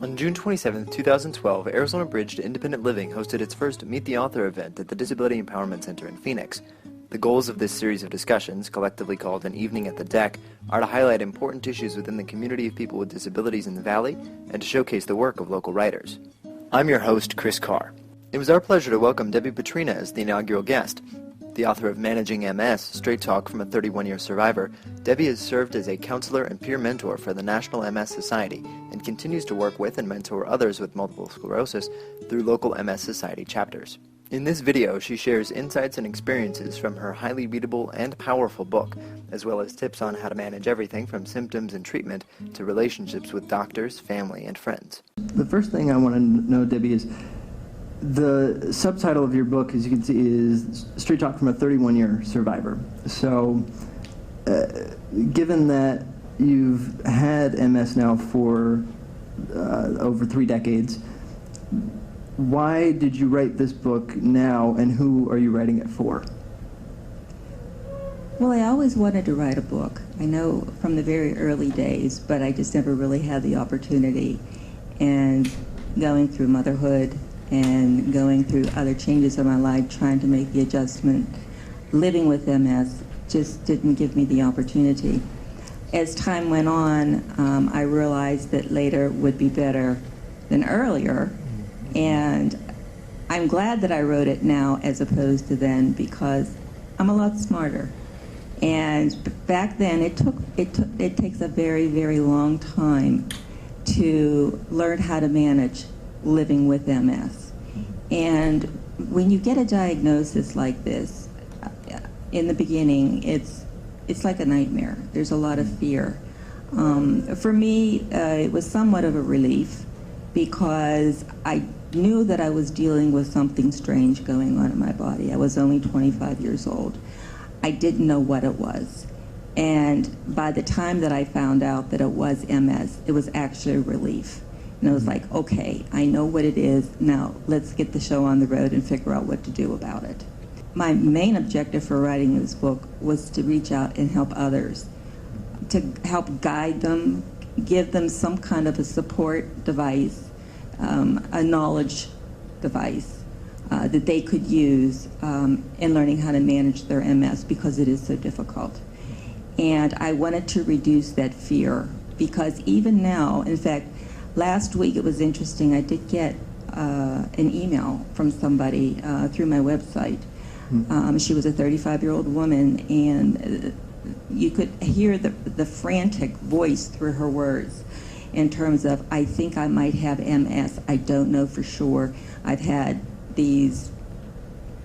On June 27, 2012, Arizona Bridge to Independent Living hosted its first Meet the Author event at the Disability Empowerment Center in Phoenix. The goals of this series of discussions, collectively called An Evening at the Deck, are to highlight important issues within the community of people with disabilities in the Valley and to showcase the work of local writers. I'm your host, Chris Carr. It was our pleasure to welcome Debbie Petrina as the inaugural guest. The author of Managing MS, Straight Talk from a 31-year Survivor, Debbie has served as a counselor and peer mentor for the National MS Society and continues to work with and mentor others with multiple sclerosis through local MS Society chapters. In this video, she shares insights and experiences from her highly readable and powerful book, as well as tips on how to manage everything from symptoms and treatment to relationships with doctors, family, and friends. The first thing I want to know, Debbie, is the subtitle of your book, as you can see, is Straight Talk from a 31-year Survivor. So, given that you've had MS now for over 3 decades, why did you write this book now, and who are you writing it for? Well, I always wanted to write a book. I know from the very early days, but I just never really had the opportunity. And going through motherhood and going through other changes in my life, trying to make the adjustment, living with MS just didn't give me the opportunity. As time went on, I realized that later would be better than earlier, and I'm glad that I wrote it now as opposed to then, because I'm a lot smarter. And back then, it takes a very, very long time to learn how to manage living with MS. And when you get a diagnosis like this, in the beginning, it's like a nightmare. There's a lot of fear. For me, it was somewhat of a relief, because I knew that I was dealing with something strange going on in my body. I was only 25 years old. I didn't know what it was. And by the time that I found out that it was MS, it was actually a relief. And I was like, okay, I know what it is. Now let's get the show on the road and figure out what to do about it. My main objective for writing this book was to reach out and help others, to help guide them, give them some kind of a support device, a knowledge device that they could use in learning how to manage their MS, because it is so difficult. And I wanted to reduce that fear, because even now, in fact, last week it was interesting, I did get an email from somebody through my website. She was a 35-year-old woman, and you could hear the frantic voice through her words in terms of, I think I might have MS, I don't know for sure. I've had these,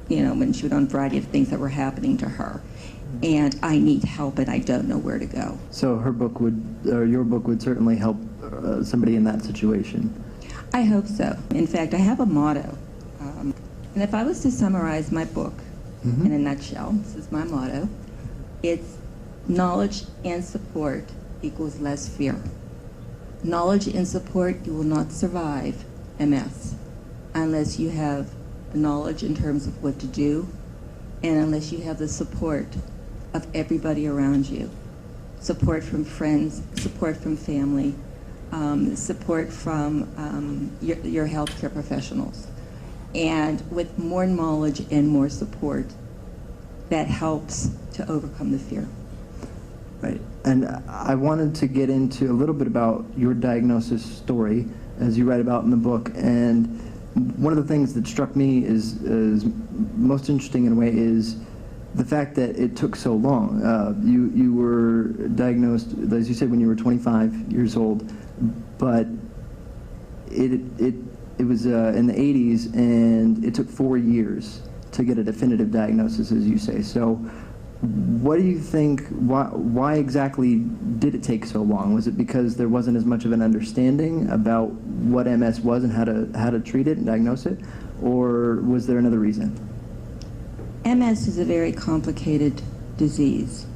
when she was on a variety of things that were happening to her, and I need help and I don't know where to go. So your book would certainly help somebody in that situation. I hope so. In fact, I have a motto. And if I was to summarize my book in a nutshell, this is my motto, it's knowledge and support equals less fear. Knowledge and support, you will not survive MS unless you have the knowledge in terms of what to do, and unless you have the support of everybody around you. Support from friends, support from family, support from your healthcare professionals. And with more knowledge and more support, that helps to overcome the fear. Right, and I wanted to get into a little bit about your diagnosis story, as you write about in the book, and one of the things that struck me is most interesting in a way is the fact that it took so long. You were diagnosed, as you said, when you were 25 years old, but it was in the 80s, and it took 4 years to get a definitive diagnosis, as you say. So what do you think, why exactly did it take so long? Was it because there wasn't as much of an understanding about what MS was and how to treat it and diagnose it, or was there another reason? MS is a very complicated disease,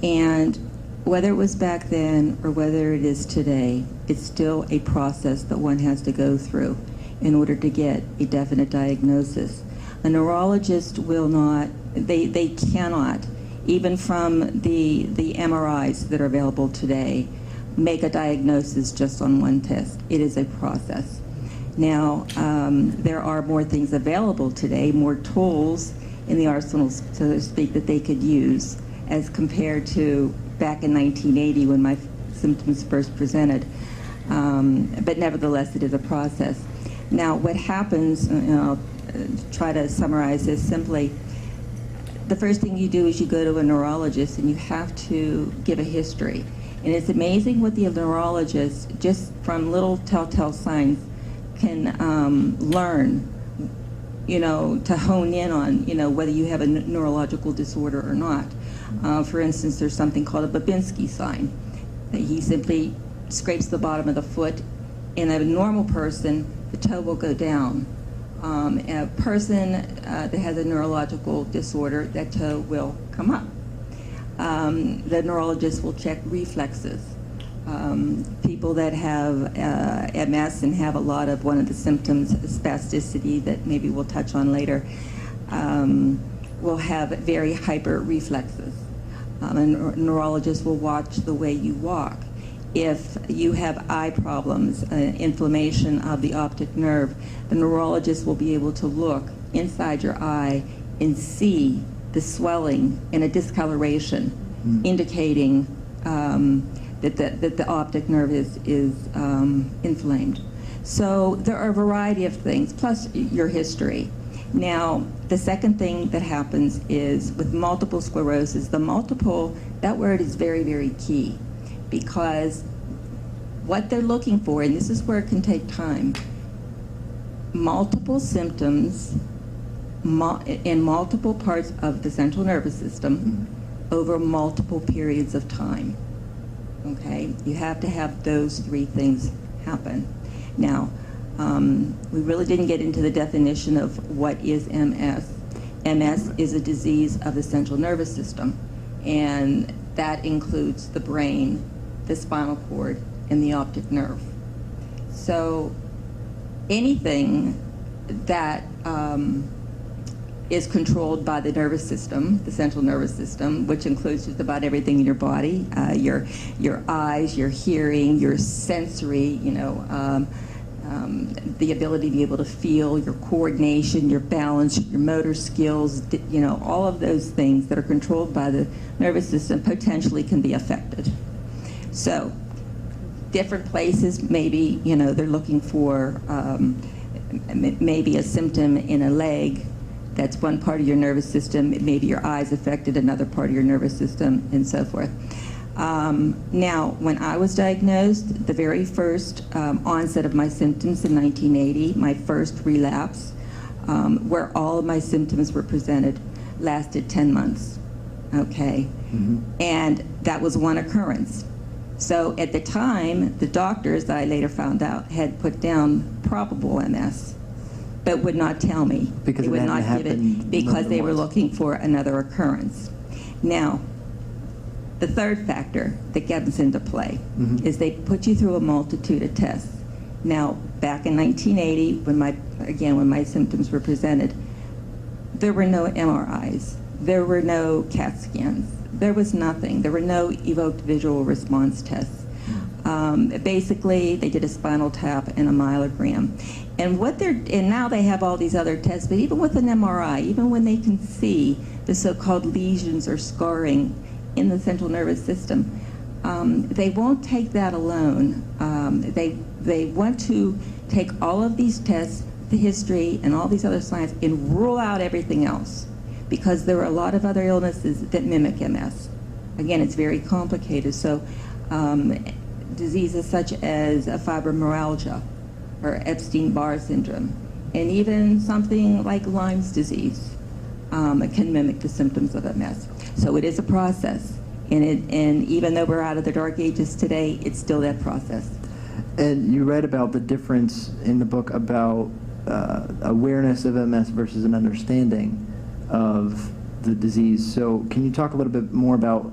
and whether it was back then or whether it is today, it's still a process that one has to go through in order to get a definite diagnosis. A neurologist will not, they cannot, even from the MRIs that are available today, make a diagnosis just on one test. It is a process. Now, there are more things available today, more tools in the arsenal, so to speak, that they could use as compared to back in 1980 when my symptoms first presented. But nevertheless, it is a process. Now, what happens, I'll try to summarize this simply. The first thing you do is you go to a neurologist and you have to give a history. And it's amazing what the neurologist, just from little telltale signs, can learn, to hone in on, whether you have a neurological disorder or not. For instance, there's something called a Babinski sign. He simply scrapes the bottom of the foot. In a normal person, the toe will go down. A person that has a neurological disorder, that toe will come up. The neurologist will check reflexes. People that have MS and have a lot of one of the symptoms, spasticity, that maybe we'll touch on later, will have very hyper reflexes. A neurologist will watch the way you walk. If you have eye problems, inflammation of the optic nerve, the neurologist will be able to look inside your eye and see the swelling and a discoloration, indicating that the optic nerve is inflamed. So there are a variety of things, plus your history. Now, the second thing that happens is with multiple sclerosis, that word is very, very key, because what they're looking for, and this is where it can take time, multiple symptoms in multiple parts of the central nervous system over multiple periods of time. Okay, you have to have those three things happen. Now, we really didn't get into the definition of what is MS. MS is a disease of the central nervous system, and that includes the brain, the spinal cord, and the optic nerve. So anything that is controlled by the nervous system, the central nervous system, which includes just about everything in your body, your eyes, your hearing, your sensory, the ability to be able to feel, your coordination, your balance, your motor skills, all of those things that are controlled by the nervous system potentially can be affected. So different places, maybe, they're looking for maybe a symptom in a leg. That's one part of your nervous system. Maybe your eyes affected another part of your nervous system, and so forth. Now, when I was diagnosed, the very first onset of my symptoms in 1980, my first relapse, where all of my symptoms were presented, lasted 10 months, okay? And that was one occurrence. So at the time, the doctors, I later found out, had put down probable MS, but would not tell me. Because they would not give it because they were looking for another occurrence. Now, the third factor that gets into play is they put you through a multitude of tests. Now, back in 1980, when my symptoms were presented, there were no MRIs, there were no CAT scans, there was nothing. There were no evoked visual response tests. Basically, they did a spinal tap and a myelogram. And now they have all these other tests, but even with an MRI, even when they can see the so-called lesions or scarring in the central nervous system, they won't take that alone. They want to take all of these tests, the history, and all these other signs, and rule out everything else, because there are a lot of other illnesses that mimic MS. Again, it's very complicated. So diseases such as fibromyalgia or Epstein-Barr syndrome, and even something like Lyme's disease can mimic the symptoms of MS. So it is a process, and even though we're out of the dark ages today, it's still that process. And you read about the difference in the book about awareness of MS versus an understanding of the disease. So can you talk a little bit more about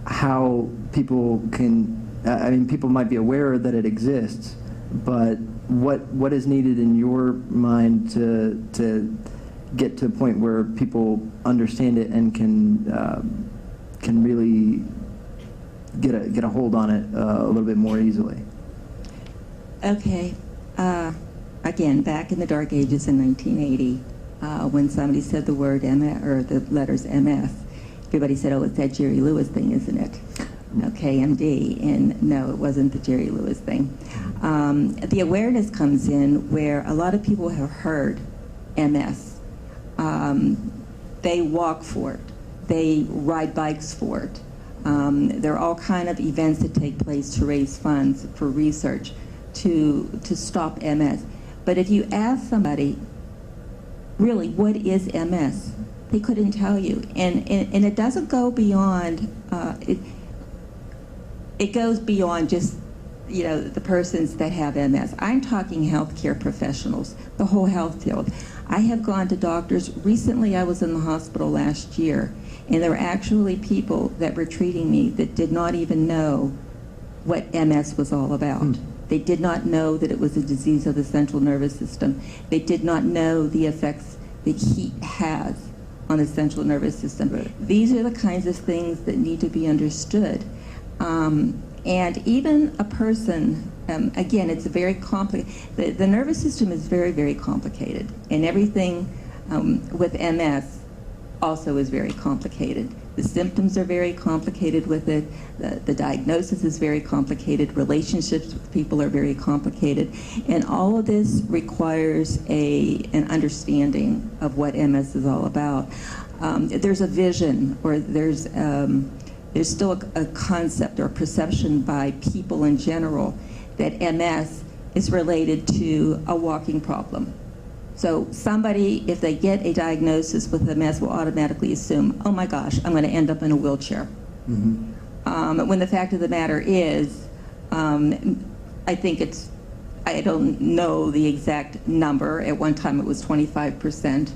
how people can, people might be aware that it exists, but what is needed in your mind to get to a point where people understand it and can really get a hold on it a little bit more easily? Okay. Again, back in the dark ages in 1980, when somebody said the word MS, or the letters MS, everybody said, oh, it's that Jerry Lewis thing, isn't it? Okay, MD. And no, it wasn't the Jerry Lewis thing. The awareness comes in where a lot of people have heard MS. They walk for it. They ride bikes for it. There are all kind of events that take place to raise funds for research to stop MS. But if you ask somebody, really, what is MS? They couldn't tell you. And it doesn't go beyond, it goes beyond just, the persons that have MS. I'm talking healthcare professionals, the whole health field. I have gone to doctors. Recently, I was in the hospital last year, and there were actually people that were treating me that did not even know what MS was all about. They did not know that it was a disease of the central nervous system. They did not know the effects that heat has on the central nervous system. Right. These are the kinds of things that need to be understood. And even a person, again, it's a very complicated, the nervous system is very, very complicated. And everything with MS also is very complicated. The symptoms are very complicated with it. The diagnosis is very complicated. Relationships with people are very complicated. And all of this requires an understanding of what MS is all about. There's a vision, or there's still a concept or perception by people in general that MS is related to a walking problem. So somebody, if they get a diagnosis with MS, will automatically assume, oh my gosh, I'm going to end up in a wheelchair. Mm-hmm. When the fact of the matter is, I don't know the exact number. At one time it was 25%.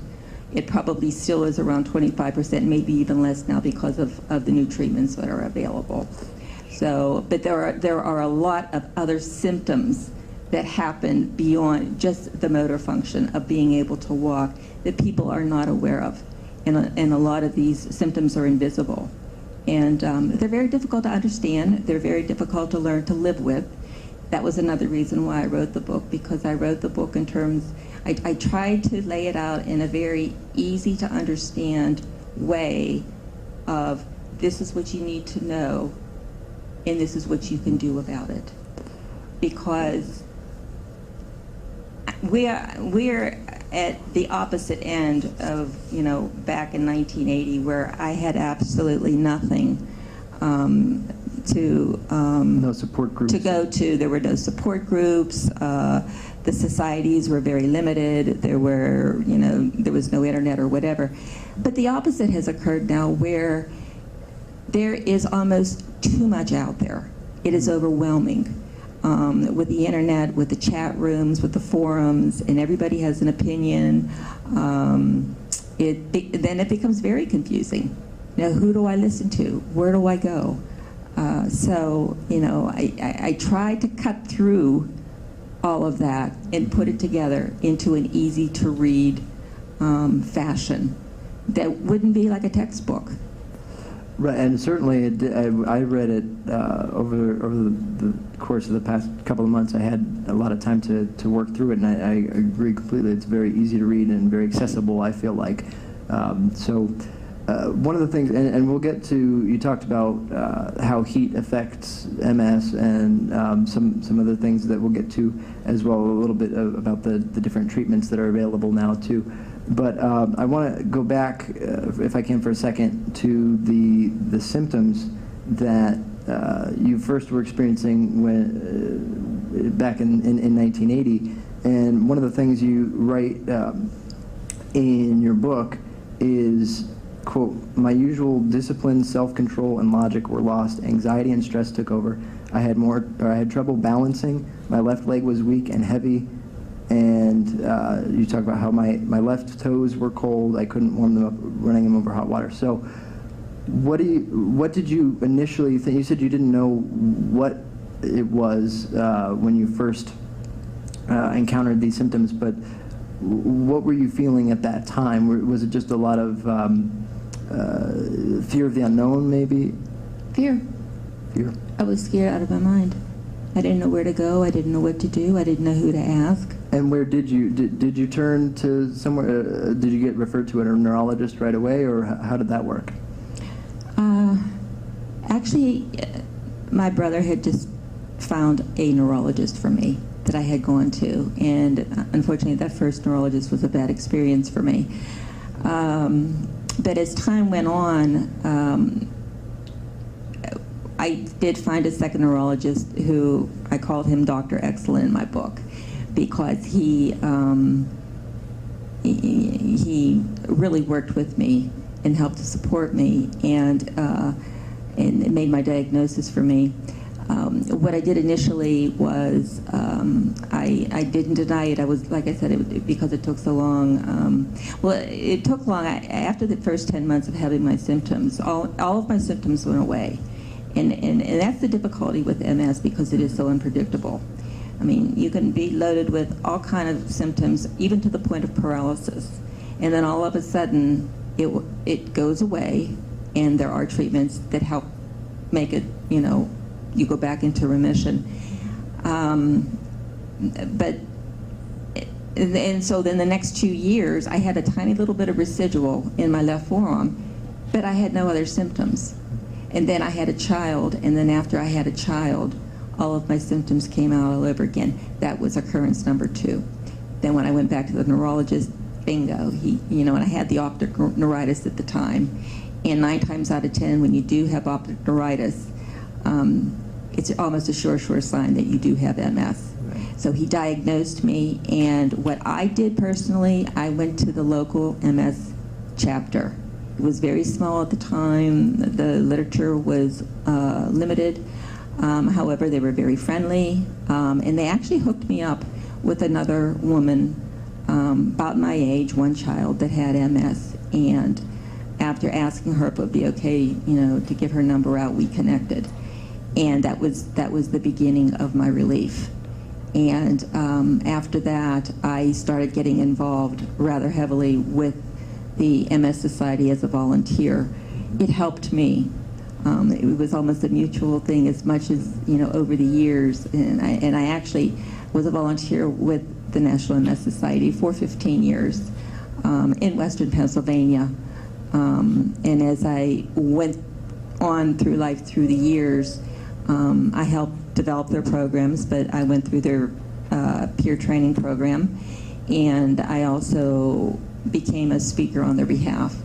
It probably still is around 25%, maybe even less now because of the new treatments that are available. So, but there are a lot of other symptoms that happen beyond just the motor function of being able to walk that people are not aware of. And a lot of these symptoms are invisible. And they're very difficult to understand. They're very difficult to learn to live with. That was another reason why I wrote the book, because I wrote the book in terms, I tried to lay it out in a very easy to understand way of this is what you need to know and this is what you can do about it. Because we're at the opposite end of, back in 1980 where I had absolutely nothing no support groups to go to. There were no support groups. The societies were very limited. There was no internet or whatever. But the opposite has occurred now where there is almost too much out there. It is overwhelming. With the internet, with the chat rooms, with the forums, and everybody has an opinion, then it becomes very confusing. Who do I listen to? Where do I go? So, I tried to cut through all of that and put it together into an easy-to-read fashion that wouldn't be like a textbook. Right, and certainly I read it over the course of the past couple of months. I had a lot of time to work through it, and I agree completely. It's very easy to read and very accessible, I feel like. One of the things, and we'll get to, you talked about how heat affects MS and some other things that we'll get to as well, a little bit about the different treatments that are available now too. But I want to go back, if I can for a second, to the symptoms that you first were experiencing back in 1980. And one of the things you write in your book is, quote, "My usual discipline, self-control, and logic were lost. Anxiety and stress took over. I had trouble balancing. My left leg was weak and heavy." And you talk about how my left toes were cold. I couldn't warm them up running them over hot water. So what did you initially think? You said you didn't know what it was when you first encountered these symptoms, but what were you feeling at that time? Was it just a lot of fear of the unknown, maybe? Fear. Fear? I was scared out of my mind. I didn't know where to go. I didn't know what to do. I didn't know who to ask. And where did you turn to somewhere? Did you get referred to a neurologist right away, or how did that work? Actually, my brother had just found a neurologist for me that I had gone to, and unfortunately that first neurologist was a bad experience for me. But as time went on, I did find a second neurologist who I called him Dr. Excellent in my book, because he really worked with me and helped to support me, and it made my diagnosis for me. What I did initially was I didn't deny it. I was, like I said, because it took so long. Well, it took long. After the first 10 months of having my symptoms, all of my symptoms went away. And that's the difficulty with MS, because it is so unpredictable. I mean, you can be loaded with all kind of symptoms, even to the point of paralysis. And then all of a sudden, it goes away, and there are treatments that help make it, you go back into remission. And so then the next 2 years, I had a tiny little bit of residual in my left forearm, but I had no other symptoms. And then I had a child, and then after I had a child, all of my symptoms came out all over again. That was occurrence number 2. Then when I went back to the neurologist, bingo, and I had the optic neuritis at the time. And 9 times out of 10, when you do have optic neuritis, it's almost a sure sign that you do have MS. Right. So he diagnosed me, and what I did personally, I went to the local MS chapter. It was very small at the time. The literature was limited. However, they were very friendly, and they actually hooked me up with another woman about my age, one child that had MS, and after asking her if it would be okay, to give her number out, we connected, and that was the beginning of my relief. And after that, I started getting involved rather heavily with the MS Society as a volunteer. It helped me. It was almost a mutual thing, as much as over the years, and I actually was a volunteer with the National MS Society for 15 years in Western Pennsylvania. And as I went on through life through the years, I helped develop their programs, but I went through their peer training program, and I also became a speaker on their behalf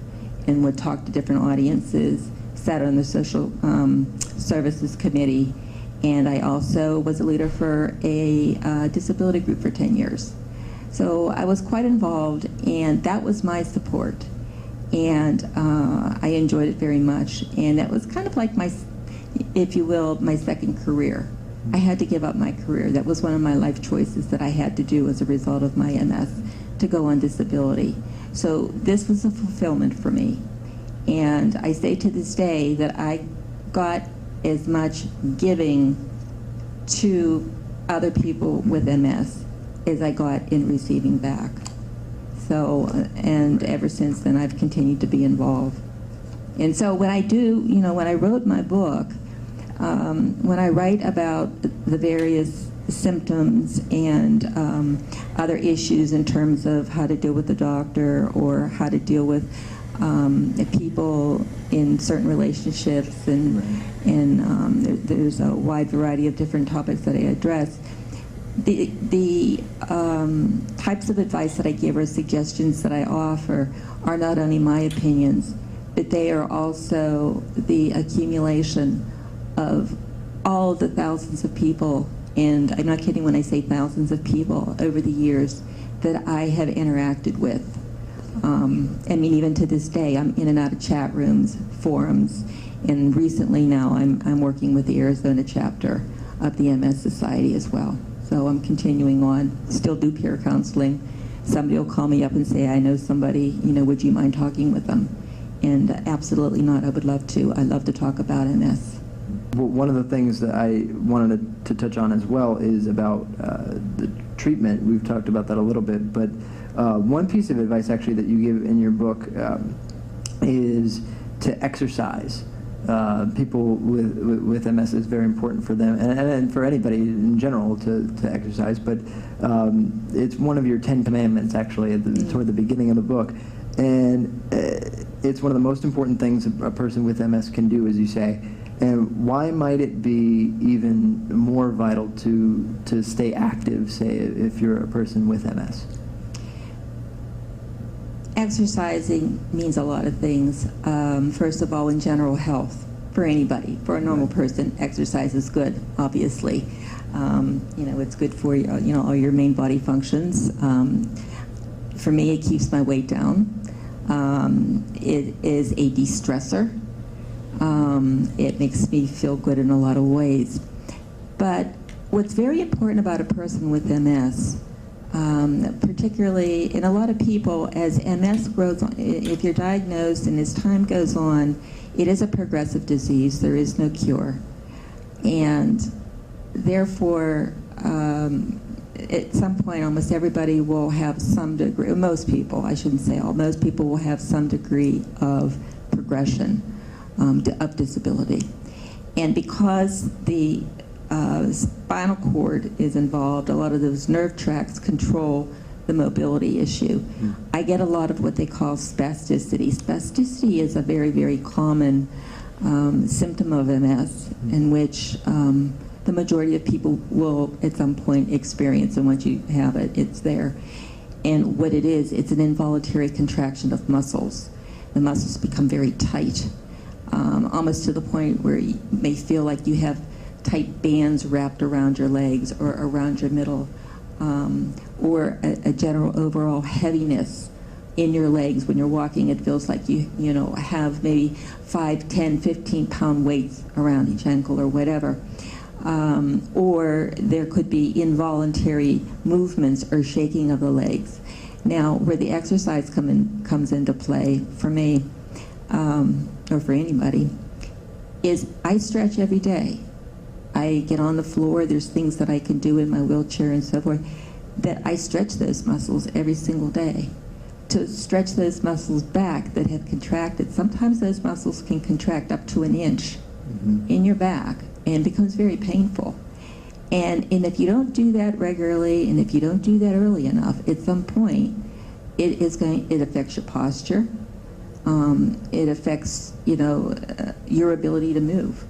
and would talk to different audiences, sat on the social services committee, and I also was a leader for a disability group for 10 years. So I was quite involved, and that was my support. And I enjoyed it very much, and that was kind of like my, if you will, my second career. I had to give up my career. That was one of my life choices that I had to do as a result of my MS, to go on disability. So this was a fulfillment for me. And I say to this day that I got as much giving to other people with MS as I got in receiving back. So, and ever since then, I've continued to be involved. And so when I do, when I wrote my book, when I write about the various symptoms and other issues in terms of how to deal with the doctor, or how to deal with people in certain relationships, and there's a wide variety of different topics that I address. The types of advice that I give, or suggestions that I offer, are not only my opinions, but they are also the accumulation of all of the thousands of people, and I'm not kidding when I say thousands of people over the years that I have interacted with. I mean, even to this day, I'm in and out of chat rooms, forums, and recently now I'm working with the Arizona chapter of the MS Society as well. So I'm continuing on, still do peer counseling. Somebody will call me up and say, I know somebody, would you mind talking with them? And absolutely not, I would love to. I love to talk about MS. Well, one of the things that I wanted to touch on as well is about the treatment. We've talked about that a little bit, but one piece of advice actually that you give in your book is to exercise. people with MS is very important for them, and for anybody in general to exercise. But it's one of your 10 commandments, actually, toward the beginning of the book. And it's one of the most important things a person with MS can do, as you say. And why might it be even more vital to stay active, say, if you're a person with MS? Exercising means a lot of things. First of all, in general health, for anybody, for a normal person, exercise is good, obviously. It's good for all your main body functions. For me, it keeps my weight down. It is a de-stressor. It makes me feel good in a lot of ways. But what's very important about a person with MS, particularly in a lot of people, as MS grows on, if you're diagnosed and as time goes on, it is a progressive disease. There is no cure. And therefore, at some point, almost everybody will have some degree, most people, I shouldn't say all, most people will have some degree of progression of disability. And because the spinal cord is involved, a lot of those nerve tracts control the mobility issue. I get a lot of what they call spasticity. Spasticity is a very, very common symptom of MS in which the majority of people will at some point experience, and once you have it, it's there. And what it is, it's an involuntary contraction of muscles. The muscles become very tight, almost to the point where you may feel like you have tight bands wrapped around your legs or around your middle, or a general overall heaviness in your legs. When you're walking, it feels like you have maybe 5, 10, 15-pound weights around each ankle or whatever. Or there could be involuntary movements or shaking of the legs. Now, where the exercise comes into play for me, or for anybody, is I stretch every day. I get on the floor, there's things that I can do in my wheelchair and so forth, that I stretch those muscles every single day. To stretch those muscles back that have contracted, sometimes those muscles can contract up to 1 inch in your back, and it becomes very painful. And if you don't do that regularly, and if you don't do that early enough, at some point, it affects your posture. It affects, your ability to move.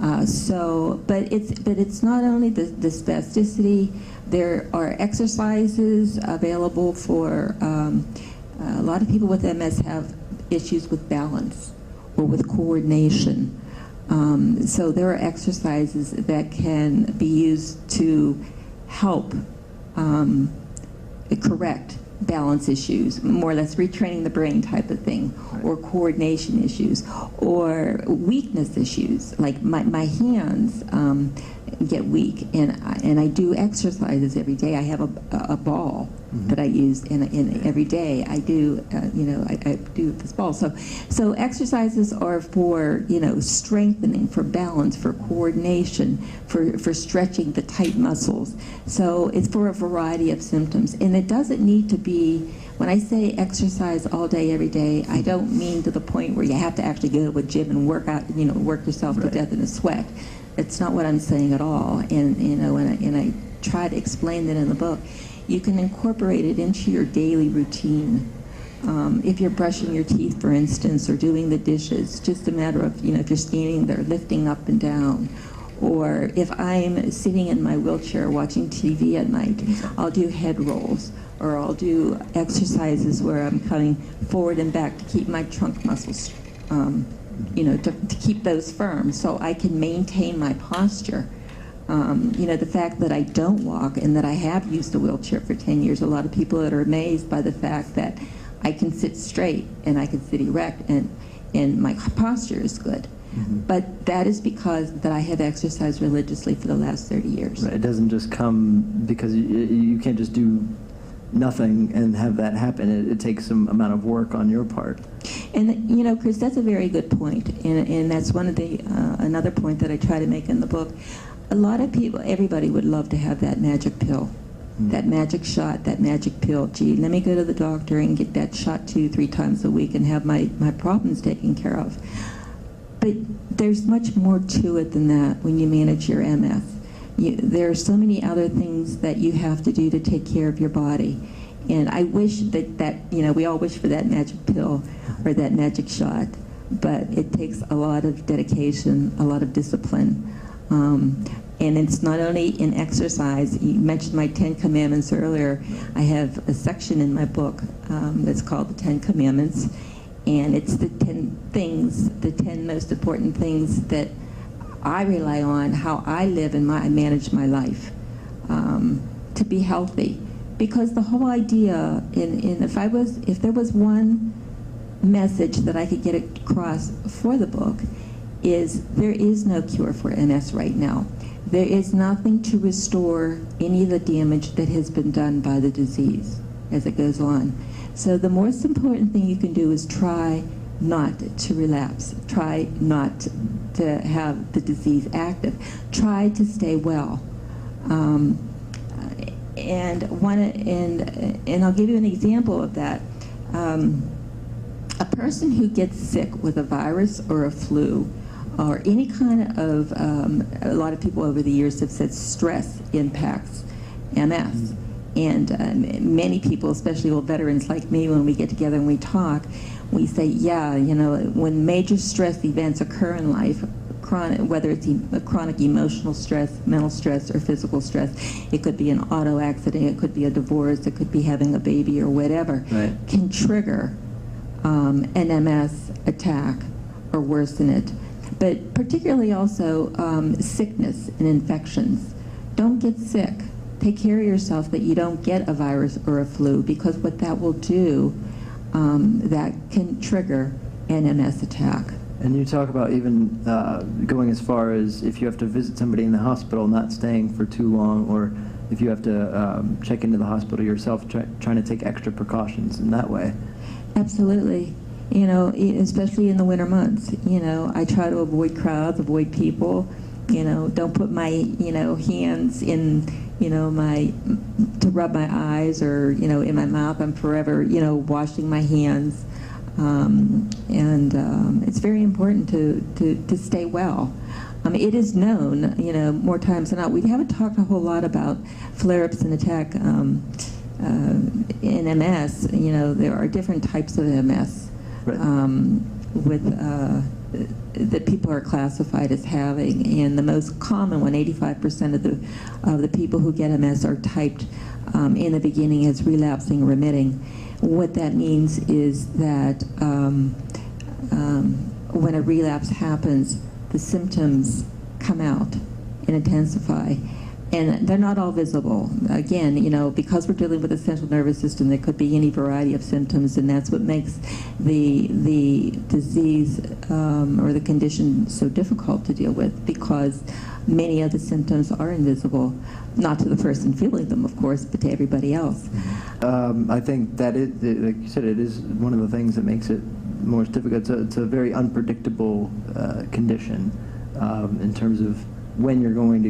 But it's not only the spasticity. There are exercises available for a lot of people with MS have issues with balance or with coordination. So there are exercises that can be used to help correct balance issues, more or less retraining the brain type of thing, or coordination issues, or weakness issues. Like my hands get weak, and I do exercises every day. I have a ball that I use in every day. I do I do this ball. So exercises are for strengthening, for balance, for coordination, for stretching the tight muscles. So it's for a variety of symptoms, and it doesn't need to be. When I say exercise all day, every day, I don't mean to the point where you have to actually go to a gym and work out, work yourself to death in a sweat. It's not what I'm saying at all. And I try to explain that in the book. You can incorporate it into your daily routine. If you're brushing your teeth, for instance, or doing the dishes, just a matter of, if you're standing there lifting up and down. Or if I'm sitting in my wheelchair watching TV at night, I'll do head rolls, or I'll do exercises where I'm coming forward and back to keep my trunk muscles, to keep those firm so I can maintain my posture. The fact that I don't walk and that I have used a wheelchair for 10 years, a lot of people that are amazed by the fact that I can sit straight and I can sit erect and my posture is good. But that is because that I have exercised religiously for the last 30 years. Right. It doesn't just come because you can't just do nothing and have that happen. It takes some amount of work on your part. And Chris, that's a very good point, and that's one of the another point that I try to make in the book. A lot of people, everybody would love to have that magic pill, that magic shot, that magic pill. Gee, let me go to the doctor and get that shot 2-3 times a week and have my problems taken care of. But there's much more to it than that when you manage your MS. There are so many other things that you have to do to take care of your body. And I wish that we all wish for that magic pill or that magic shot, but it takes a lot of dedication, a lot of discipline. And it's not only in exercise. You mentioned my 10 Commandments earlier. I have a section in my book that's called the 10 Commandments, and it's the 10 things, the 10 most important things that I rely on, how I live and I manage my life to be healthy. Because the whole idea, if there was one message that I could get across for the book, is there is no cure for MS right now. There is nothing to restore any of the damage that has been done by the disease as it goes on. So the most important thing you can do is try not to relapse. Try not to have the disease active. Try to stay well. And I'll give you an example of that. A person who gets sick with a virus or a flu or any kind of, a lot of people over the years have said stress impacts MS. And many people, especially old veterans like me, when we get together and we talk, we say, yeah, when major stress events occur in life, whether it's a chronic emotional stress, mental stress, or physical stress, it could be an auto accident, it could be a divorce, it could be having a baby or whatever, right, can trigger an MS attack or worsen it. But particularly also sickness and infections. Don't get sick. Take care of yourself that you don't get a virus or a flu, because what that will do, that can trigger an MS attack. And you talk about even going as far as if you have to visit somebody in the hospital, not staying for too long, or if you have to check into the hospital yourself, trying to take extra precautions in that way. Absolutely. Especially in the winter months. I try to avoid crowds, avoid people. Don't put my, hands in, to rub my eyes or, in my mouth. I'm forever, washing my hands. It's very important to stay well. It is known, more times than not. We haven't talked a whole lot about flare-ups and attack in MS. There are different types of MS. Right. That people are classified as having, and the most common one, 85% of the people who get MS are typed in the beginning as relapsing, remitting. What that means is that when a relapse happens, the symptoms come out and intensify. And they're not all visible. Again, because we're dealing with the central nervous system, there could be any variety of symptoms, and that's what makes the disease or the condition so difficult to deal with, because many of the symptoms are invisible, not to the person feeling them, of course, but to everybody else. I think that is, like you said, it is one of the things that makes it more difficult. It's a very unpredictable condition in terms of when you're going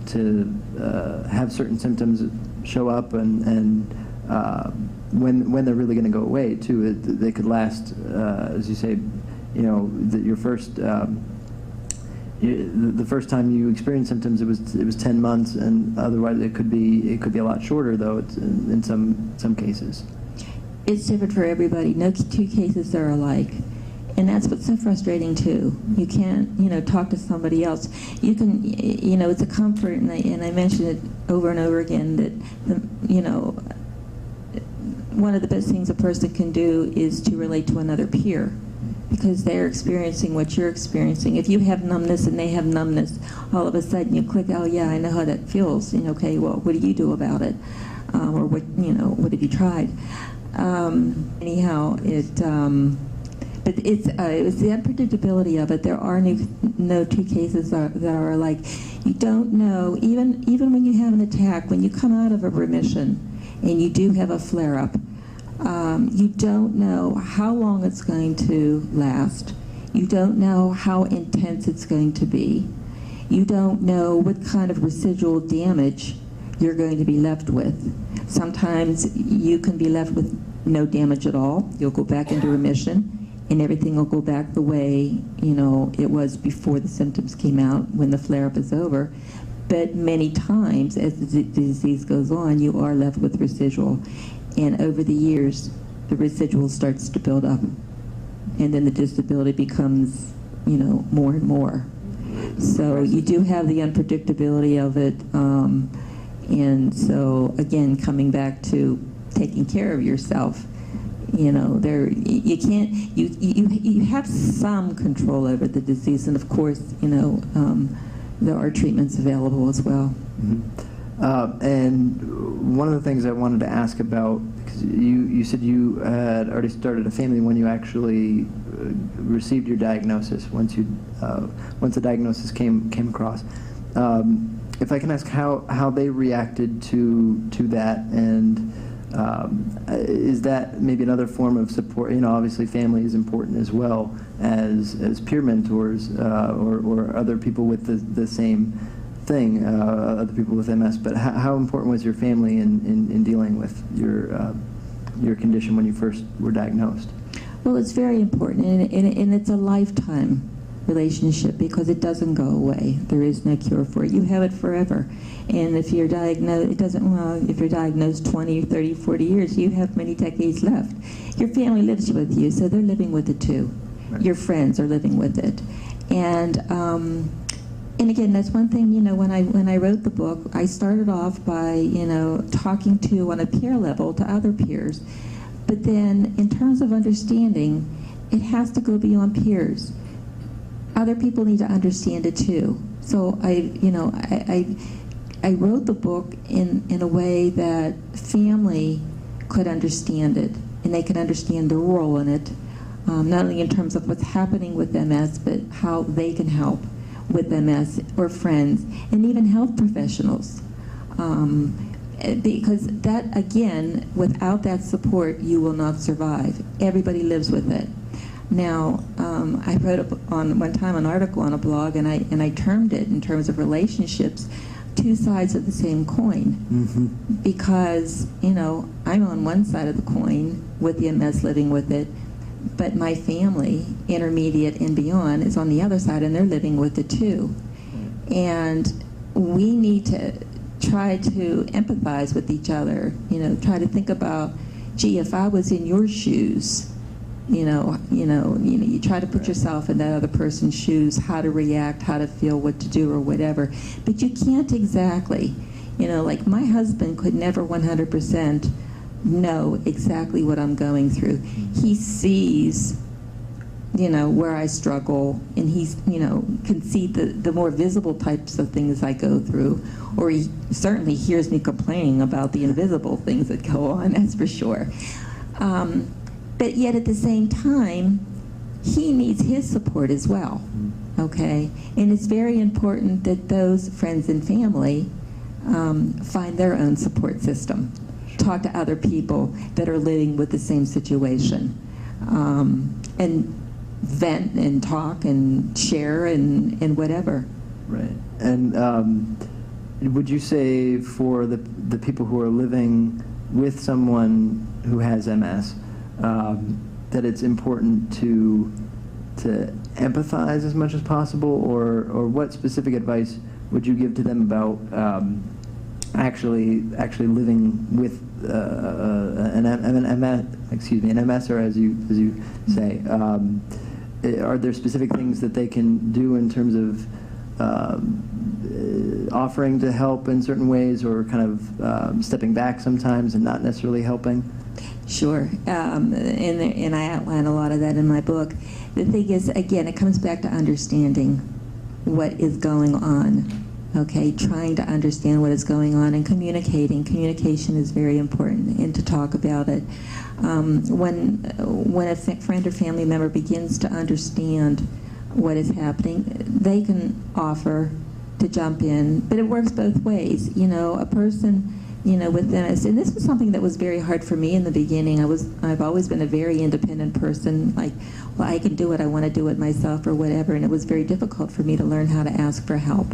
to have certain symptoms show up, and when they're really going to go away too. They could last, as you say, your first the first time you experienced symptoms, it was 10 months, and otherwise it could be a lot shorter, though. It's in some cases. It's different for everybody. No two cases are alike. And that's what's so frustrating too. You can't, talk to somebody else. You can, it's a comfort, and I mention it over and over again that, one of the best things a person can do is to relate to another peer, because they're experiencing what you're experiencing. If you have numbness and they have numbness, all of a sudden you click, oh yeah, I know how that feels. Okay, well, what do you do about it? Or what have you tried? Anyhow, but it's the unpredictability of it. There are no two cases that are alike. You don't know, even when you have an attack, when you come out of a remission and you do have a flare-up, you don't know how long it's going to last. You don't know how intense it's going to be. You don't know what kind of residual damage you're going to be left with. Sometimes you can be left with no damage at all. You'll go back into remission. and everything will go back the way, it was before the symptoms came out, when the flare-up is over. But many times, as the disease goes on, you are left with residual. And over the years, the residual starts to build up. And then the disability becomes, more and more. So you do have the unpredictability of it. And so, again, coming back to taking care of yourself, you have some control over the disease. And, of course, there are treatments available as well. Mm-hmm. And one of the things I wanted to ask about, because you said you had already started a family when you actually received your diagnosis, once the diagnosis came across. If I can ask how they reacted to that, and is that maybe another form of support? Obviously family is important as well as peer mentors or other people with the same thing, other people with MS. But how important was your family in dealing with your condition when you first were diagnosed? Well, it's very important, and it's a lifetime relationship because it doesn't go away. There is no cure for it. You have it forever. And if you're diagnosed, if you're diagnosed 20, 30, 40 years, you have many decades left. Your family lives with you, so they're living with it too. Right. Your friends are living with it. And again, that's one thing, when I wrote the book, I started off by, talking to, on a peer level, to other peers. But then, in terms of understanding, it has to go beyond peers. Other people need to understand it too. So I wrote the book in a way that family could understand it, and they could understand their role in it, not only in terms of what's happening with MS, but how they can help with MS, or friends, and even health professionals. Because that, again, without that support, you will not survive. Everybody lives with it. Now, I wrote one time an article on a blog, and I termed it, in terms of relationships, two sides of the same coin. Mm-hmm. Because, I'm on one side of the coin with the MS, living with it, but my family, intermediate and beyond, is on the other side, and they're living with it too. And we need to try to empathize with each other, try to think about, gee, if I was in your shoes, you try to put yourself in that other person's shoes, how to react, how to feel, what to do, or whatever. But you can't exactly, like my husband could never 100% know exactly what I'm going through. He sees, where I struggle, and he's, can see the more visible types of things I go through, or he certainly hears me complaining about the invisible things that go on, that's for sure. But yet at the same time, he needs his support as well, okay? And it's very important that those friends and family find their own support system. Talk to other people that are living with the same situation, and vent and talk and share and whatever. Right. And would you say for the people who are living with someone who has MS, that it's important to empathize as much as possible, or what specific advice would you give to them about actually living with an MS, or as you say? Are there specific things that they can do in terms of offering to help in certain ways, or kind of stepping back sometimes and not necessarily helping? Sure, and I outline a lot of that in my book. The thing is, again, it comes back to understanding what is going on, okay? Trying to understand what is going on and communicating. Communication is very important, and to talk about it. When a friend or family member begins to understand what is happening, they can offer to jump in, but it works both ways. A person, with MS, and this was something that was very hard for me in the beginning. I've always been a very independent person, like, well, I can do what I want to do it myself or whatever, and it was very difficult for me to learn how to ask for help.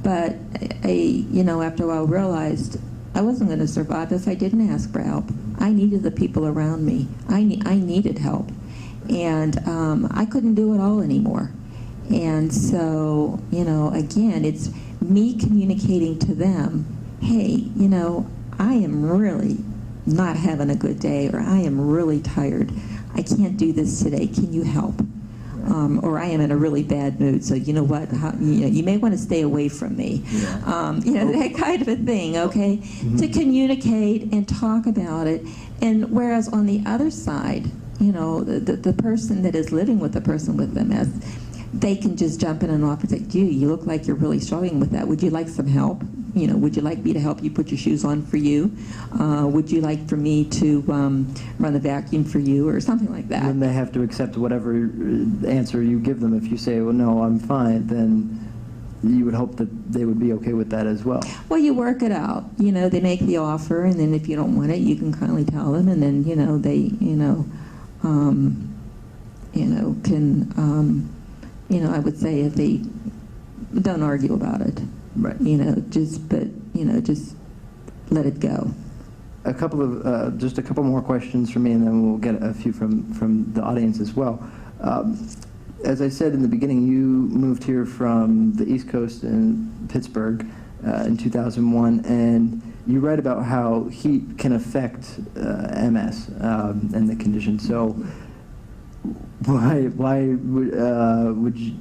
But I, after a while realized I wasn't going to survive if I didn't ask for help. I needed the people around me. I needed help. And I couldn't do it all anymore. And so, again, it's me communicating to them, hey, I am really not having a good day, or I am really tired. I can't do this today. Can you help? Or I am in a really bad mood, so you know what? You may want to stay away from me. Yeah. That kind of a thing, okay? Mm-hmm. To communicate and talk about it. And whereas on the other side, the person that is living with the person with MS, they can just jump in and offer, say, gee, you look like you're really struggling with that. Would you like some help? Would you like me to help you put your shoes on for you? Would you like for me to run the vacuum for you, or something like that? And they have to accept whatever answer you give them. If you say, well, no, I'm fine, then you would hope that they would be okay with that as well. Well, you work it out. They make the offer, and then if you don't want it, you can kindly tell them, and then, they, I would say if they don't argue about it. Right. Just let it go. Just a couple more questions from me, and then we'll get a few from the audience as well. As I said in the beginning, you moved here from the East Coast in Pittsburgh in 2001, and you write about how heat can affect MS and the condition. So why would you?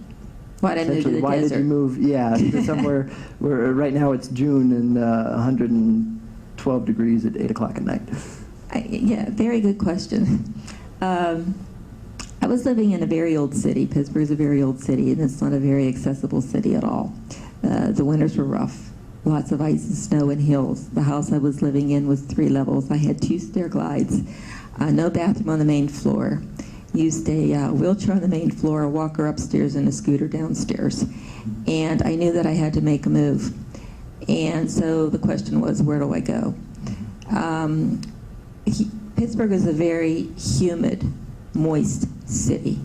Why did I move to the Why desert? did you move, to somewhere where right now it's June and 112 degrees at 8 o'clock at night? Very good question. I was living in a very old city. Pittsburgh's a very old city, and it's not a very accessible city at all. The winters were rough. Lots of ice and snow and hills. The house I was living in was 3 levels. I had 2 stair glides, no bathroom on the main floor. Used a wheelchair on the main floor, a walker upstairs, and a scooter downstairs. And I knew that I had to make a move. And so the question was, where do I go? Pittsburgh is a very humid, moist city.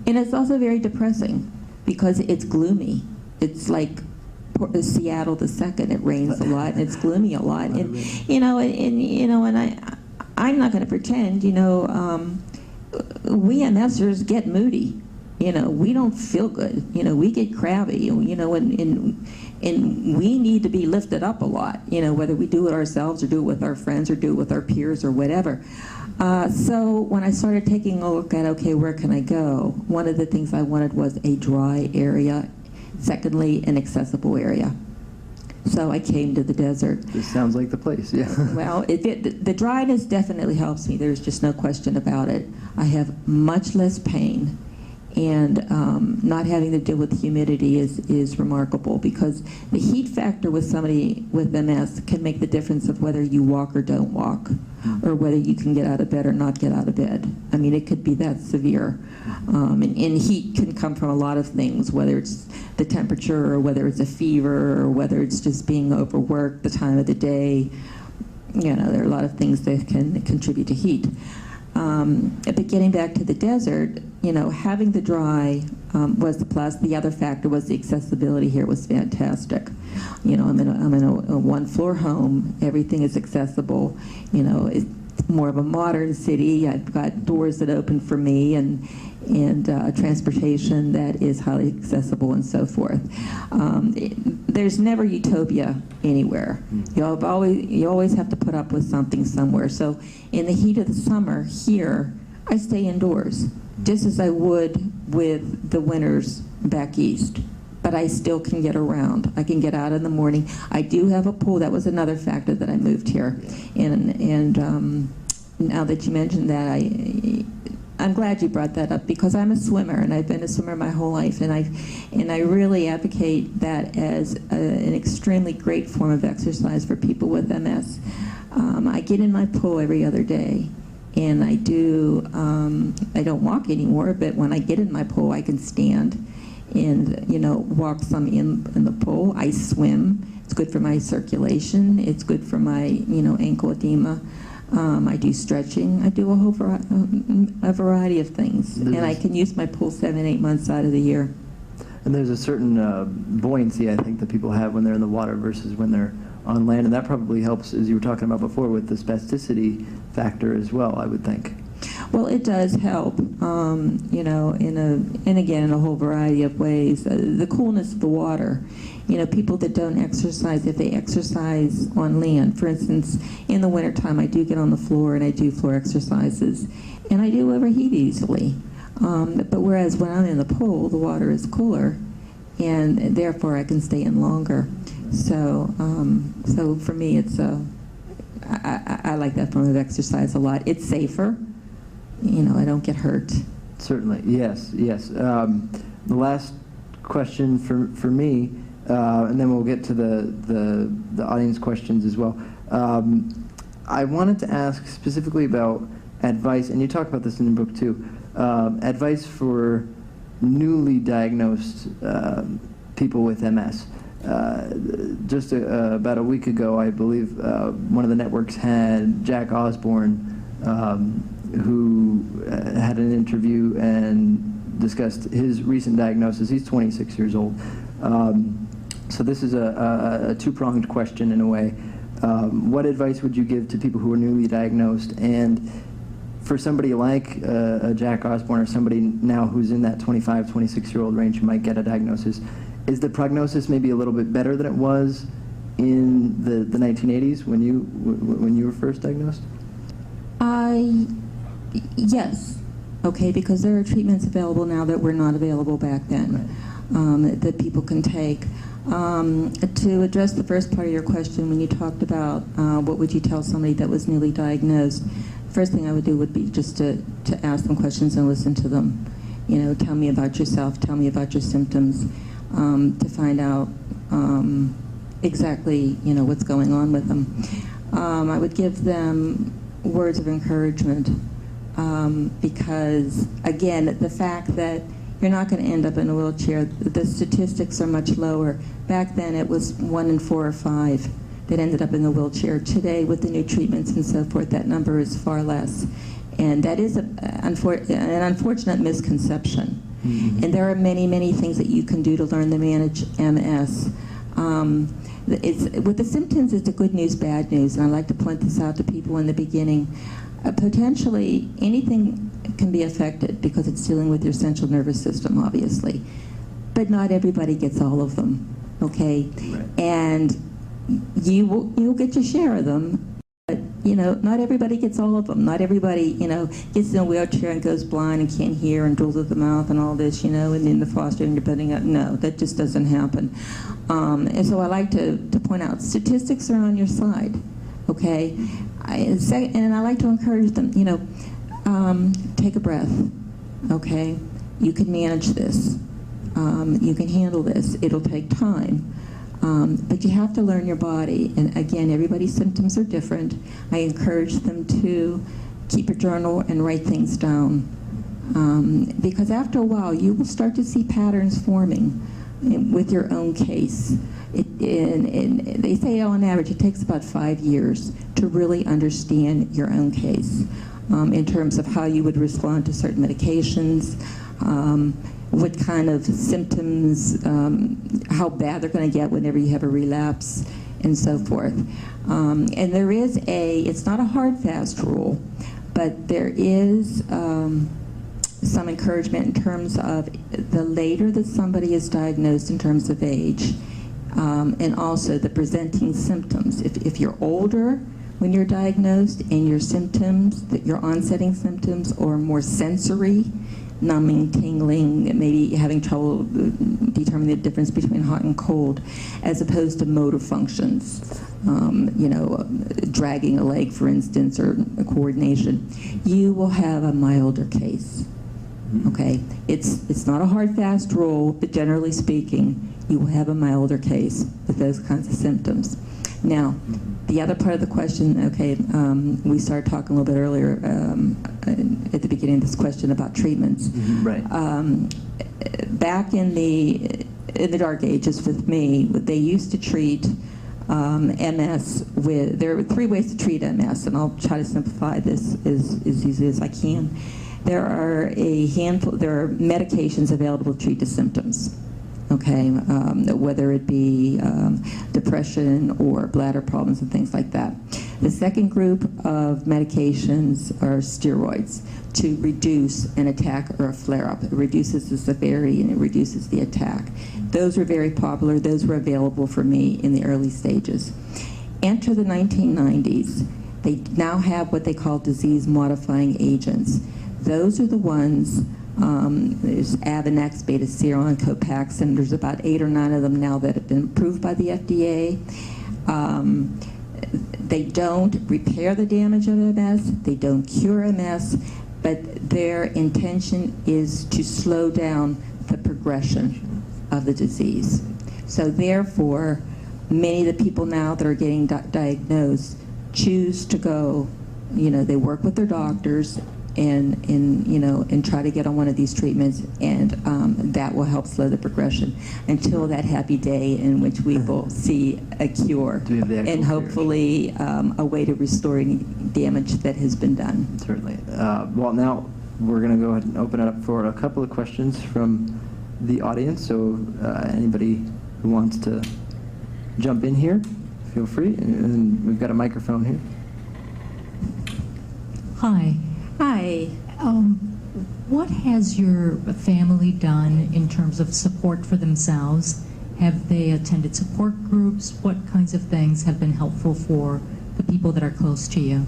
And it's also very depressing because it's gloomy. It's like Seattle the second. It rains a lot and it's gloomy a lot. And I'm not going to pretend, we MSers get moody. We don't feel good. We get crabby. And we need to be lifted up a lot. Whether we do it ourselves or do it with our friends or do it with our peers or whatever. So when I started taking a look at, okay, where can I go? One of the things I wanted was a dry area. Secondly, an accessible area. So I came to the desert. This sounds like the place, yeah. Well, the dryness definitely helps me. There's just no question about it. I have much less pain, and not having to deal with humidity is remarkable, because the heat factor with somebody with MS can make the difference of whether you walk or don't walk, or whether you can get out of bed or not get out of bed. I mean, it could be that severe. And heat can come from a lot of things, whether it's the temperature, or whether it's a fever, or whether it's just being overworked, the time of the day. There are a lot of things that can contribute to heat. But getting back to the desert, having the dry was the plus. The other factor was the accessibility here was fantastic. I'm in a one-floor home. Everything is accessible. It's more of a modern city. I've got doors that open for me, and transportation that is highly accessible, and so forth. There's never utopia anywhere. You always have to put up with something somewhere. So in the heat of the summer here, I stay indoors, just as I would with the winters back east. But I still can get around. I can get out in the morning. I do have a pool. That was another factor that I moved here. And now that you mentioned that, I'm glad you brought that up, because I'm a swimmer, and I've been a swimmer my whole life, and I really advocate that as an extremely great form of exercise for people with MS. I get in my pool every other day, and I don't walk anymore, but when I get in my pool, I can stand and walk some in the pool. I swim. It's good for my circulation. It's good for my ankle edema. I do stretching. I do a variety of things, and I can use my pool 7-8 months out of the year. And there's a certain buoyancy, I think, that people have when they're in the water versus when they're on land, and that probably helps, as you were talking about before, with the spasticity factor as well, I would think. Well, it does help, you know, and again, in a whole variety of ways. The coolness of the water. You know, people that don't exercise, if they exercise on land, for instance, in the wintertime, I do get on the floor and I do floor exercises, and I do overheat easily. But whereas when I'm in the pool, the water is cooler, and therefore I can stay in longer. So, so for me, it's I like that form of exercise a lot. It's safer. You know, I don't get hurt. Certainly, yes, yes. The last question for me, and then we'll get to the audience questions as well. I wanted to ask specifically about advice, and you talk about this in the book too, advice for newly diagnosed people with MS. Just about a week ago, I believe, one of the networks had Jack Osborne, who had an interview and discussed his recent diagnosis. He's 26 years old. So this is a two-pronged question in a way. What advice would you give to people who are newly diagnosed? And for somebody like Jack Osborne, or somebody now who's in that 25, 26-year-old range who might get a diagnosis, is the prognosis maybe a little bit better than it was in the 1980s when you were first diagnosed? Yes. Okay, because there are treatments available now that were not available back then, right. That people can take. To address the first part of your question, when you talked about what would you tell somebody that was newly diagnosed, the first thing I would do would be just to ask them questions and listen to them. You know, tell me about yourself, tell me about your symptoms, to find out exactly, you know, what's going on with them. I would give them words of encouragement, because, again, the fact that you're not going to end up in a wheelchair, the statistics are much lower. Back then it was 1 in 4 or 5 that ended up in the wheelchair. Today, with the new treatments and so forth, that number is far less. And that is an unfortunate misconception. Mm-hmm. And there are many, many things that you can do to learn to manage MS. With the symptoms, it's a good news, bad news, and I like to point this out to people in the beginning. Potentially, anything can be affected because it's dealing with your central nervous system, obviously. But not everybody gets all of them, okay? Right. And you'll get your share of them, but, you know, not everybody gets all of them. Not everybody, you know, gets in a wheelchair and goes blind and can't hear and drools at the mouth and all this, you know, and then the foster and depending on, no, that just doesn't happen. And so I like to point out, statistics are on your side, okay? And I like to encourage them, you know, take a breath, okay? You can manage this. You can handle this. It'll take time. But you have to learn your body. And again, everybody's symptoms are different. I encourage them to keep a journal and write things down. Because after a while, you will start to see patterns forming with your own case. They say on average it takes about 5 years to really understand your own case, in terms of how you would respond to certain medications, what kind of symptoms, how bad they're going to get whenever you have a relapse, and so forth. And there is it's not a hard, fast rule, but there is some encouragement in terms of the later that somebody is diagnosed in terms of age, and also the presenting symptoms. If you're older when you're diagnosed and your symptoms, that your onsetting symptoms are more sensory, numbing, tingling, maybe having trouble determining the difference between hot and cold, as opposed to motor functions, you know, dragging a leg, for instance, or coordination, you will have a milder case. Okay, it's not a hard, fast rule, but generally speaking, you will have a milder case with those kinds of symptoms. Now, the other part of the question, okay, we started talking a little bit earlier at the beginning of this question about treatments. Mm-hmm, right. Back in the dark ages with me, they used to treat MS with, there were 3 ways to treat MS, and I'll try to simplify this as easy as I can. There are there are medications available to treat the symptoms. Okay, whether it be depression or bladder problems and things like that. The second group of medications are steroids to reduce an attack or a flare-up. It reduces the severity and it reduces the attack. Those were very popular. Those were available for me in the early stages. Enter the 1990s. They now have what they call disease-modifying agents. Those are the ones, there's Avonex, Betaseron, Copaxone. There's about 8 or 9 of them now that have been approved by the FDA. They don't repair the damage of MS, they don't cure MS, but their intention is to slow down the progression of the disease. So therefore, many of the people now that are getting diagnosed choose to go, they work with their doctors and try to get on one of these treatments, and that will help slow the progression until that happy day in which we will see a cure and hopefully a way to restore any damage that has been done. Certainly. Well, now we're going to go ahead and open it up for a couple of questions from the audience. So anybody who wants to jump in here, feel free. And we've got a microphone here. Hi. Hi. What has your family done in terms of support for themselves? Have they attended support groups? What kinds of things have been helpful for the people that are close to you?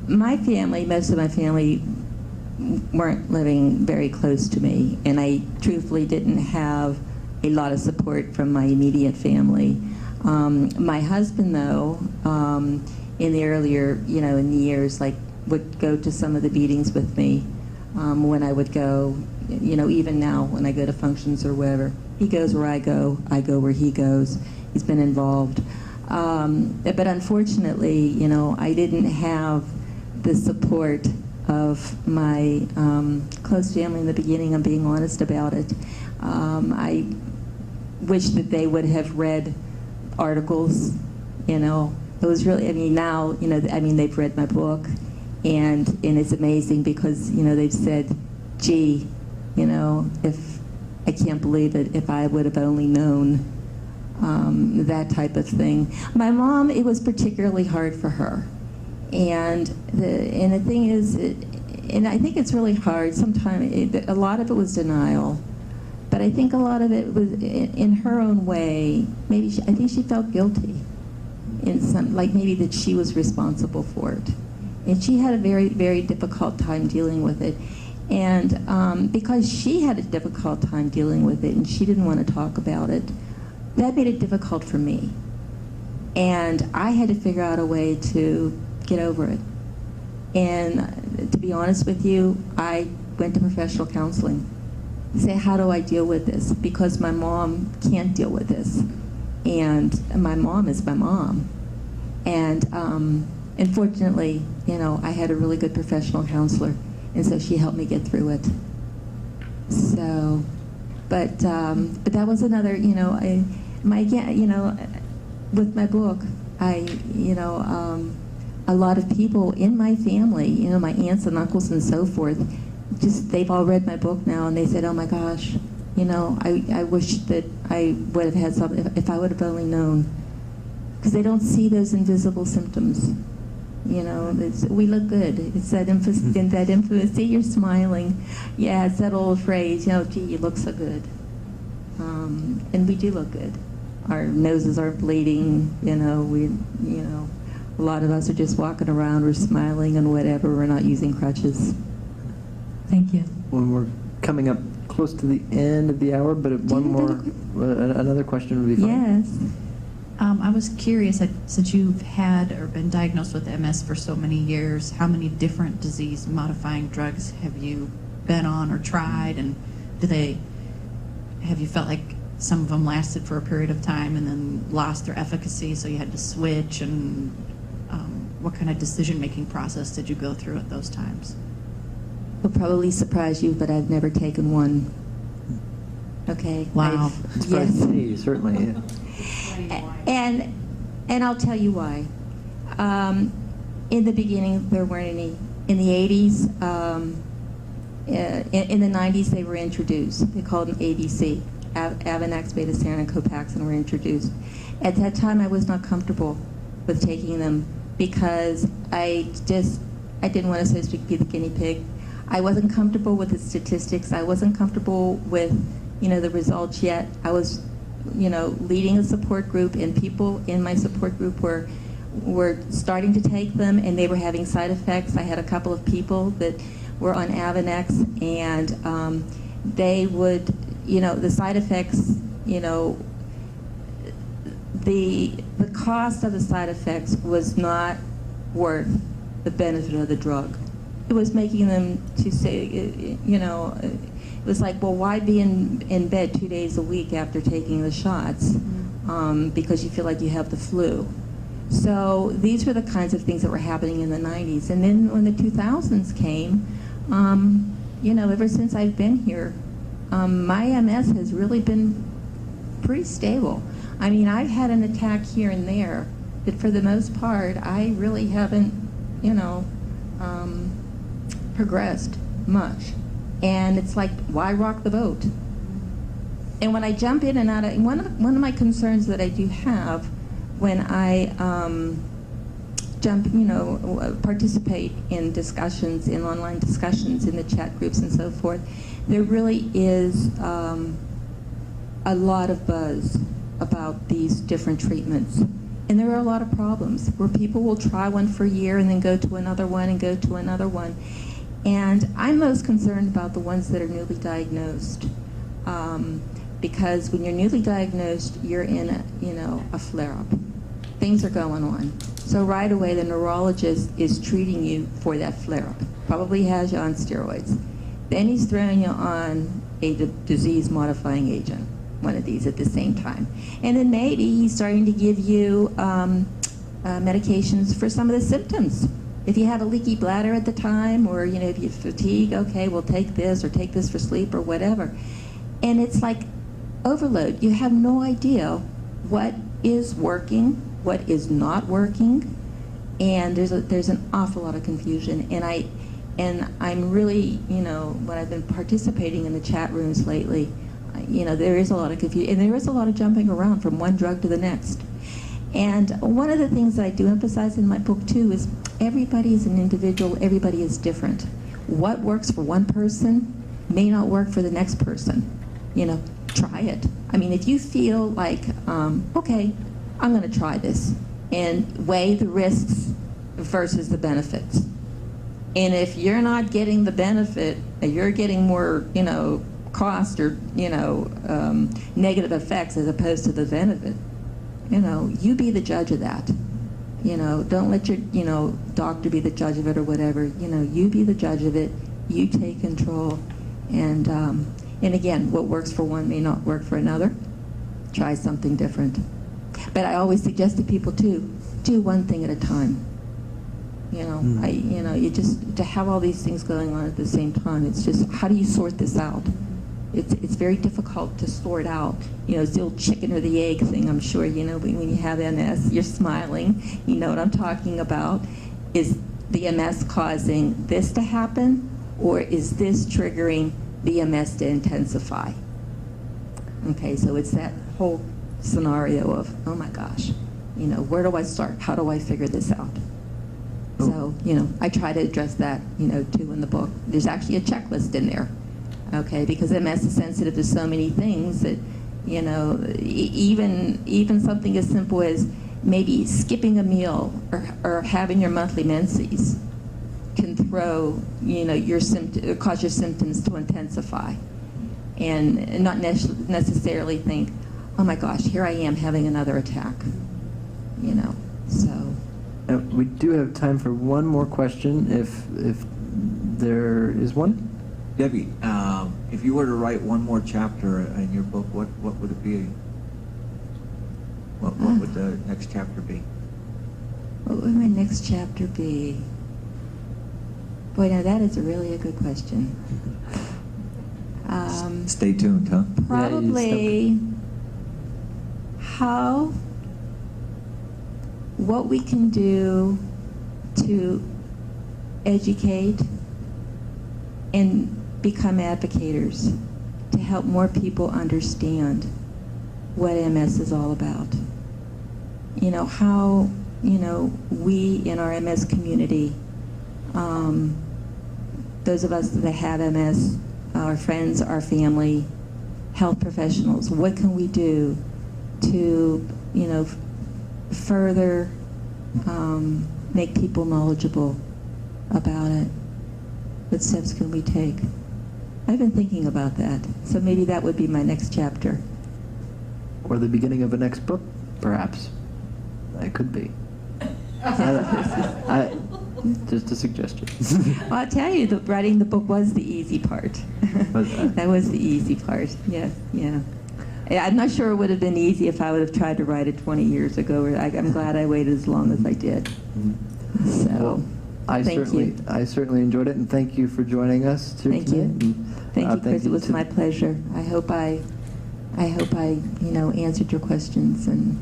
My family, most of my family weren't living very close to me, and I truthfully didn't have a lot of support from my immediate family. My husband, though, in the earlier, in the years, would go to some of the meetings with me when I would go, even now when I go to functions or wherever. He goes where I go where he goes. He's been involved. But unfortunately, I didn't have the support of my close family in the beginning. I'm being honest about it. I wish that they would have read articles, It was really, now, they've read my book. And it's amazing because, they've said, gee, if I can't believe it, if I would have only known that type of thing. My mom, it was particularly hard for her. And the thing is, and I think it's really hard, sometimes a lot of it was denial. But I think a lot of it was, in her own way, I think she felt guilty. In some, maybe that she was responsible for it. And she had a very, very difficult time dealing with it. And because she had a difficult time dealing with it and she didn't want to talk about it, that made it difficult for me. And I had to figure out a way to get over it. And to be honest with you, I went to professional counseling. Say, how do I deal with this? Because my mom can't deal with this. And my mom is my mom. And unfortunately, I had a really good professional counselor, and so she helped me get through it. So, but that was another, with my book, a lot of people in my family, my aunts and uncles and so forth, they've all read my book now, and they said, oh my gosh, I wish that I would have had something, if I would have only known. Because they don't see those invisible symptoms. We look good. It's that infamous, see, you're smiling. Yeah, it's that old phrase, gee, you look so good. And we do look good. Our noses aren't bleeding, a lot of us are just walking around, we're smiling and whatever, we're not using crutches. Thank you. When we're coming up close to the end of the hour, but another question would be fine. Yes. I was curious, since you've had or been diagnosed with MS for so many years, how many different disease-modifying drugs have you been on or tried, and have you felt like some of them lasted for a period of time and then lost their efficacy, so you had to switch, and what kind of decision-making process did you go through at those times? Will probably surprise you, but I've never taken one. Okay. Wow. Surprised me, certainly. Yeah. And I'll tell you why. In the beginning, there weren't any. In the 80s, in the 90s, they were introduced. They called them ABC. Avonex, Betaseron, and Copaxone were introduced. At that time, I was not comfortable with taking them because I didn't want to, so to speak, be the guinea pig. I wasn't comfortable with the statistics. I wasn't comfortable with, the results yet. I was, leading a support group, and people in my support group were starting to take them, and they were having side effects. I had a couple of people that were on Avonex, and they would, the side effects, the cost of the side effects was not worth the benefit of the drug. It was making them to say, it was like, well, why be in bed 2 days a week after taking the shots because you feel like you have the flu. So these were the kinds of things that were happening in the 90s. And then when the 2000s came, ever since I've been here, my MS has really been pretty stable. I mean, I've had an attack here and there, but for the most part, I really haven't, progressed much. And it's like, why rock the boat? And when I jump in and out of, one of my concerns that I do have when I participate in discussions, in online discussions, in the chat groups and so forth, there really is a lot of buzz about these different treatments. And there are a lot of problems where people will try one for a year and then go to another one and go to another one. And I'm most concerned about the ones that are newly diagnosed. Because when you're newly diagnosed, you're in a flare-up. Things are going on. So right away, the neurologist is treating you for that flare-up. Probably has you on steroids. Then he's throwing you on a disease-modifying agent, one of these at the same time. And then maybe he's starting to give you medications for some of the symptoms. If you have a leaky bladder at the time, or if you fatigue, okay, we'll take this, or take this for sleep, or whatever. And it's like overload. You have no idea what is working, what is not working, and there's an awful lot of confusion. And I'm really, when I've been participating in the chat rooms lately, there is a lot of confusion, and there is a lot of jumping around from one drug to the next. And one of the things that I do emphasize in my book too is everybody is an individual, everybody is different. What works for one person may not work for the next person. Try it. I mean, if you feel like, okay, I'm going to try this, and weigh the risks versus the benefits. And if you're not getting the benefit, you're getting more, cost or, negative effects as opposed to the benefit, you be the judge of that. Don't let your, doctor be the judge of it or whatever. You be the judge of it. You take control. And again, what works for one may not work for another. Try something different. But I always suggest to people too, do one thing at a time. You just, to have all these things going on at the same time, it's just, how do you sort this out? It's very difficult to sort out. It's the old chicken or the egg thing, I'm sure, when you have MS, you're smiling. You know what I'm talking about. Is the MS causing this to happen, or is this triggering the MS to intensify? Okay, so it's that whole scenario of, oh my gosh, where do I start? How do I figure this out? So, I try to address that, too, in the book. There's actually a checklist in there. Okay, because MS is sensitive to so many things that, even something as simple as maybe skipping a meal or having your monthly menses can throw, cause your symptoms to intensify, and not necessarily think, oh my gosh, here I am having another attack, so. We do have time for one more question, if there is one. Debbie, if you were to write one more chapter in your book, what would it be? What would the next chapter be? What would my next chapter be? Boy, now that is really a good question. Stay tuned, huh? Probably what we can do to educate and become advocators to help more people understand what MS is all about. we in our MS community, those of us that have MS, our friends, our family, health professionals, what can we do to, further make people knowledgeable about it? What steps can we take? I've been thinking about that, so maybe that would be my next chapter. Or the beginning of a next book, perhaps. It could be. Just a suggestion. Well, I'll tell you, writing the book was the easy part. Was that? That was the easy part, yeah. I'm not sure it would have been easy if I would have tried to write it 20 years ago. I'm glad I waited as long as I did. Mm-hmm. So, well, I certainly enjoyed it, and thank you for joining us Thank you. Thank you, Chris. It was my pleasure. I hope I answered your questions and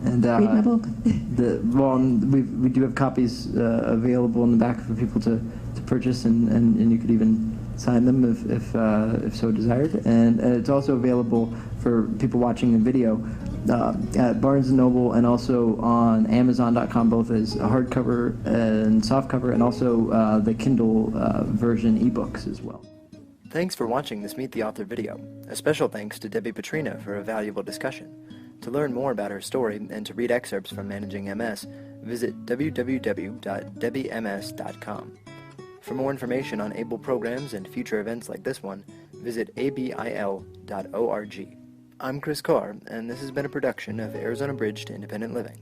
read my book. We do have copies available in the back for people to purchase, and you could even sign them if so desired. And it's also available for people watching the video at Barnes & Noble and also on Amazon.com, both as a hardcover and softcover, and also the Kindle version ebooks as well. Thanks for watching this Meet the Author video. A special thanks to Debbie Petrina for a valuable discussion. To learn more about her story and to read excerpts from Managing MS, visit www.debbiems.com. For more information on ABLE programs and future events like this one, visit abil.org. I'm Chris Carr, and this has been a production of Arizona Bridge to Independent Living.